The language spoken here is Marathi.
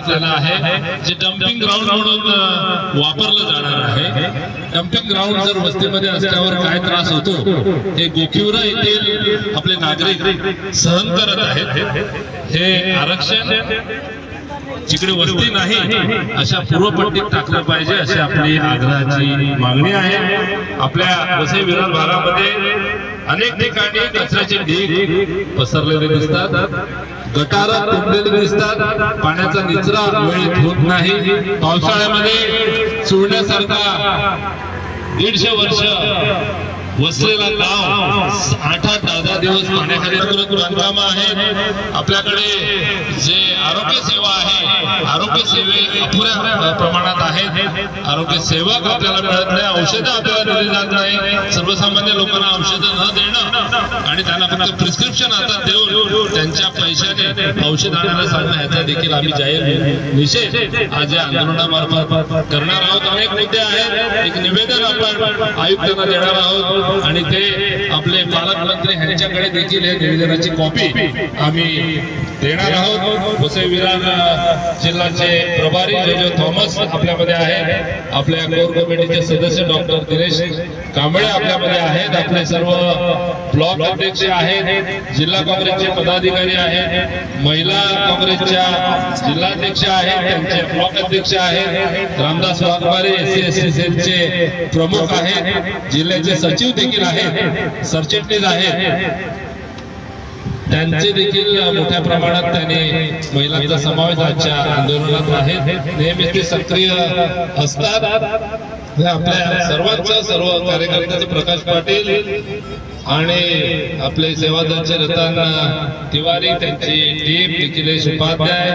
असलेला आहे, जे डम्पिंग ग्राउंड म्हणून वापरलं जाणार आहे. डम्पिंग ग्राउंड जर वस्तीमध्ये असल्यावर काय त्रास होतो हे गोखिवरा येथील आपले नागरिक सहन करत आहेत. हे आरक्षण जिकडे वस्ती नाही अशा पूर्वपट्टीत टाकलं पाहिजे अशी आपली आग्रहाची मागणी आहे. आपल्या वसई विरार भागामध्ये अनेक ठिकाणी कचऱ्याचे ढीग पसरलेले दिसतात, गटार तुंबलेले दिसतात, पाण्याचा निचरा वेळेत होत नाही. पावसाळ्यामध्ये चुळण्यासारखा 150 वर्ष वसलेला गाव 8-8, 10-10 दिवस पाण्याखाली बांधकाम आहेत. आपल्याकडे जे आरोग्य सेवा आहे, आरोग्य सेवे अपुऱ्या प्रमाणात आहेत. आरोग्य सेवक आपल्याला मिळत नाही, औषधं आपल्याला दिली जात नाही. सर्वसामान्य लोकांना औषधं न देणं आणि त्यांना फक्त प्रिस्क्रिप्शन आता देऊन त्यांच्या पैशाने औषध आणायला सांगणं याचा देखील आम्ही जाहीर निषेध आज या आंदोलनामार्फत करणार आहोत. अनेक मुद्दे आहेत. एक निवेदन आपण आयुक्तांना देणार आहोत आणि ते आपले पालकमंत्री यांच्याकडे देखील हे निवेदनाची कॉपी आम्ही देणार आहोत. वसई विरार जिल्ह्याचे प्रभारी जे थॉमस आपल्यामध्ये आहेत, आपल्या कोर कमिटीचे सदस्य डॉक्टर दिनेश कांबळे आपल्यामध्ये आहेत, आपले सर्व ब्लॉक अध्यक्ष आहेत, जिल्हा काँग्रेसचे पदाधिकारी आहेत, महिला काँग्रेसच्या जिल्हाध्यक्ष आहेत, त्यांचे ब्लॉक अध्यक्ष आहेत, रामदास वाघमारे SC/ST सेलचे प्रमुख आहेत, जिल्ह्याचे सचिव देखील आहेत, सरचिटणीस आहेत, त्यांचे देखील मोठ्या प्रमाणात त्यांनी महिलांचा समावेश आजच्या आंदोलनात आहे. नेहमीच ते सक्रिय असतात. आपल्या सर्वांचं सर्व कार्यकर्त्यांचे प्रकाश पाटील आणि आपले सेवादलचे रतन तिवारी, त्यांची टीम, निखिलेश उपाध्याय,